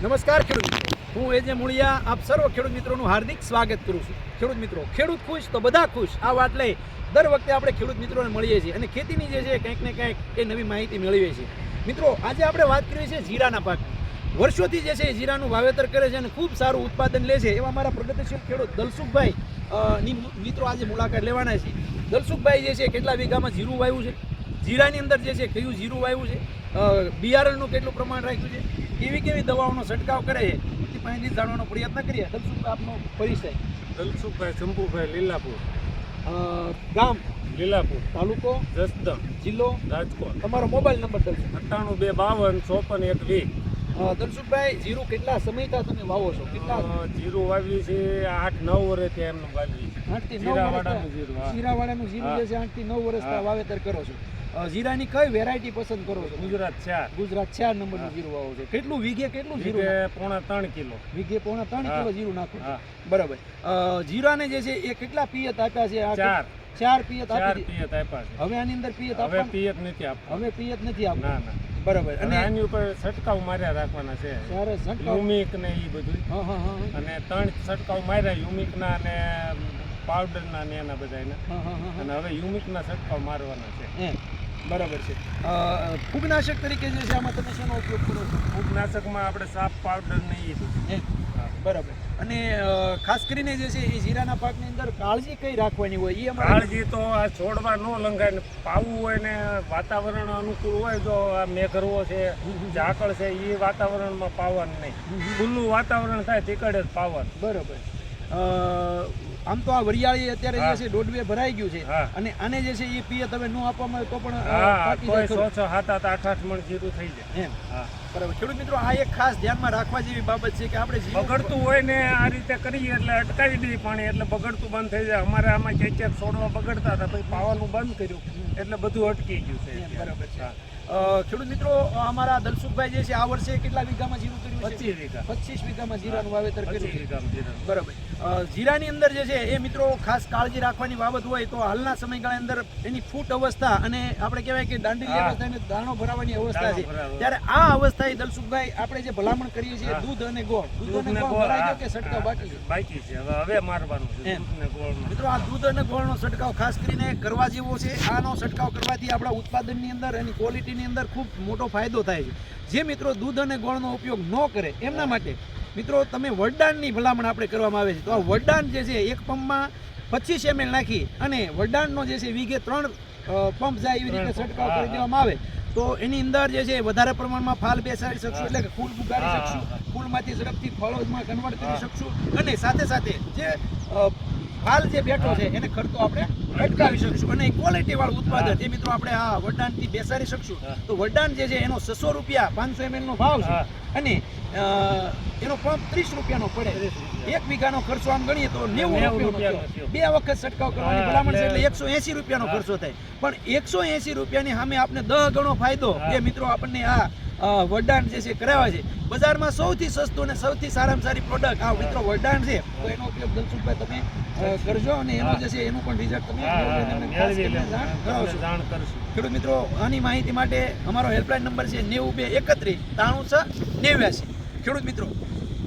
નમસ્કાર ખેડૂત મિત્રો, હું એજે મૂળિયા આપ સર્વ ખેડૂત મિત્રોનું હાર્દિક સ્વાગત કરું છું. ખેડૂત મિત્રો, ખેડૂત ખુશ તો બધા ખુશ. આ વાત લઈ દર વખતે આપણે ખેડૂત મિત્રોને મળીએ છીએ અને ખેતીની જે છે કંઈક ને કંઈક એ નવી માહિતી મેળવીએ છીએ. મિત્રો, આજે આપણે વાત કરીએ છીએ જીરાના પાક. વર્ષોથી જે છે જીરાનું વાવેતર કરે છે અને ખૂબ સારું ઉત્પાદન લે છે એવા મારા પ્રગતિશીલ ખેડૂત દલસુખભાઈ ની મિત્રો આજે મુલાકાત લેવાના છે. દલસુખભાઈ જે છે કેટલા વીઘામાં જીરું વાવ્યું છે, જીરાની અંદર જે છે કયું જીરું વાવ્યું છે, બિયારણનું કેટલું પ્રમાણ રાખ્યું છે, કેવી કેવી દવાઓનો છંટકાવ કરે છે તે પાસેથી જાણવાનો પ્રયત્ન કરીએ. દલસુખભાઈ, આપનો પરિચય. દલસુખભાઈ શંભુભાઈ લીલાપુર, ગામ લીલાપુર, તાલુકો જસદણ, જિલ્લો રાજકોટ. તમારો મોબાઈલ નંબર દલસુખ. 98 252 54 120. દલસુખભાઈ, જીરું કેટલા સમયથી તમે વાવો છો? કેટલા જીરું વાવ્યું છે 8-9 વર્ષથી એમને વાવ્યું છે. 8 થી 9 જીરાવાળાનું જીરું, હા. જીરાવાળાનું જીરું જે છે 8 થી 9 વર્ષથી વાવેતર કરો છો. જીરાની કઈ વેરાયટી પસંદ કરો છો? ગુજરાત 4. ગુજરાત 4 નંબરનું જીરું વાવો છો. કેટલું વીઘે કેટલું જીરું? પોણા 3 કિલો. વીઘે પોણા 3 કિલો જીરું નાખો છો. હા. બરાબર. જીરાને જે છે એ કેટલા પિયત આપ્યા છે? 4 પિયત ચાર આપી પિયત આપ્યા છે. હવે આની અંદર પિયત હવે આપવાનું? પિયત નથી આપવા. હવે પિયત નથી આપવાનું. ના. બરાબર. અને આની ઉપર છંટકાવ માર્યા રાખવાના છે. સારા છંટકાવ. યુમિક ને એ બધું. હા. અને 3 છંટકાવ માર્યા, યુમિક ના અને પાવડર ના ને એના બધાના. હા. અને હવે યુમિક ના છંટકાવ મારવાના છે. બરાબર છે. ફૂગનાશક તરીકે જે છે આમાં તમે શેનો ઉપયોગ કરો છો? ફૂગનાશકમાં આપણે સાપ પાવડર ને એ બધું. બરાબર. અને ખાસ કરીને જે છે એ જીરાના પાકની અંદર કાળજી કઈ રાખવાની હોય એ અમારે? કાળજી તો આ છોડવા ન લંઘાય ને પાવું હોય ને વાતાવરણ અનુકૂળ હોય, જો આ મેઘરવો છે, ઝાકળ છે, એ વાતાવરણમાં પાવાનું નહીં. ખુલ્લું વાતાવરણ થાય તીકડે જ પાવાનું. બરાબર. આમ તો આ વરિયાળી અત્યારે જે છે દોડવે ભરાઈ ગયું છે. હા. અને આને જે છે એ પિયત હવે ન આપવામાં આવે તો પણ હા, પાકી તોય જાય ખરું? 6, 7, 8 મણ જીરું થઈ જાય. એમ. હા. બરાબર. ખેડૂત મિત્રો, આ એક ખાસ ધ્યાનમાં રાખવા જેવી બાબત છે કે આપણે જીરું બગડતું હોય ને આ રીતે કરીએ એટલે અટકાવી દઈએ પાણી, એટલે બગડતું બંધ થઈ જાય. અમારે આમાં ક્યાંક છોડવા બગડતા હતા, પછી પાવાનું બંધ કર્યું એટલે બધું અટકી ગયું છે. બરાબર છે. ખેડૂત મિત્રો, અમારા દલસુખભાઈ જે છે આ વર્ષે કેટલા વીઘામાં જીરું કર્યું છે? 25 વીઘા. 25 વીઘામાં જીરાનું વાવેતર 25 કર્યું છે. વીઘામાં જીરાનું. બરાબર. જીરાની અંદર જે છે એ મિત્રો ખાસ કાળજી રાખવાની બાબત હોય તો હાલના સમયગાળા અંદર એની ફૂટ અવસ્થા અને આપણે કહેવાય કે દાંડીલી હા. અવસ્થા અને દાણો ભરાવાની અવસ્થા છે. દાણો ભરાવો. ત્યારે આ અવસ્થાએ દલસુખભાઈ આપણે જે ભલામણ કરીએ છીએ હા. દૂધ અને ગોળ. દૂધ દૂધ અને ને ગોળ ગોળ, ભરાઈ હા. ગયો કે છંટકાવ બાકી છે? બાકી છે. હવે મારવાનું છે. એમ. દૂધ ને ગોળનો. મિત્રો, આ દૂધ અને ગોળનો છંટકાવ ખાસ કરીને કરવા જેવો છે. આનો છંટકાવ કરવાથી આપણા ઉત્પાદનની અંદર એની ક્વોલિટીની અંદર ખૂબ મોટો ફાયદો થાય છે. જે મિત્રો દૂધ અને ગોળનો ઉપયોગ ન કરે એમના માટે મિત્રો તમે વરદાનની ભલામણ આપણે કરવામાં આવે છે. તો આ વરદાન જે છે એક પંપમાં 25 ml નાખી અને વરદાનનો જે છે વીઘે 3 પંપ જાય એવી રીતે છંટકાવ કરી દેવામાં આવે તો એની અંદર જે છે વધારે પ્રમાણમાં ફાલ બેસાડી શકશું, એટલે કે ફૂલ ઉગાડી શકશું, ફૂલમાંથી ઝડપથી ફળોમાં કન્વર્ટ કરી શકશું અને સાથે સાથે જે ફાલ જે બેઠો છે એને ખર્ચો આપણે અટકાવી શકશું અને ક્વોલિટી વાળું ઉત્પાદન એ મિત્રો આપણે આ વરદાનથી બેસાડી શકશું. તો વરદાન જે છે એનો 600 રૂપિયા 500 ml નો ભાવ છે અને એનો પંપ 30 રૂપિયાનો પડે. 1 વીઘાનો ખર્ચો આમ ગણીએ તો 90 રૂપિયાનો. 2 વખત છંટકાવ કરવાની ભલામણ છે એટલે 180 રૂપિયાનો ખર્ચો થાય. પણ 180 રૂપિયાની સામે આપણે 10 ગણો ફાયદો એ મિત્રો આપણને આ વરદાન જે છે કરાવે છે. બજારમાં સૌથી સસ્તું અને સૌથી સારામાં સારી પ્રોડક્ટ આ મિત્રો વરદાન છે. તો એનો ઉપયોગ દલસુખભાઈ તમે કરજો અને એનો જે છે એનું પણ રિઝલ્ટ તમે જાણ કરશું. ખેડૂત મિત્રો, આની માહિતી માટે અમારો હેલ્પલાઇન નંબર છે 9231 93 93 ખેડૂત મિત્રો,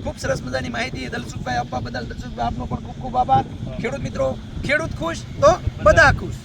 ખૂબ સરસ મજાની માહિતી દલસુખભાઈ આપવા બદલ દલસુખભાઈ આપનો પણ ખૂબ ખૂબ આભાર. ખેડૂત મિત્રો, ખેડૂત ખુશ તો બધા ખુશ.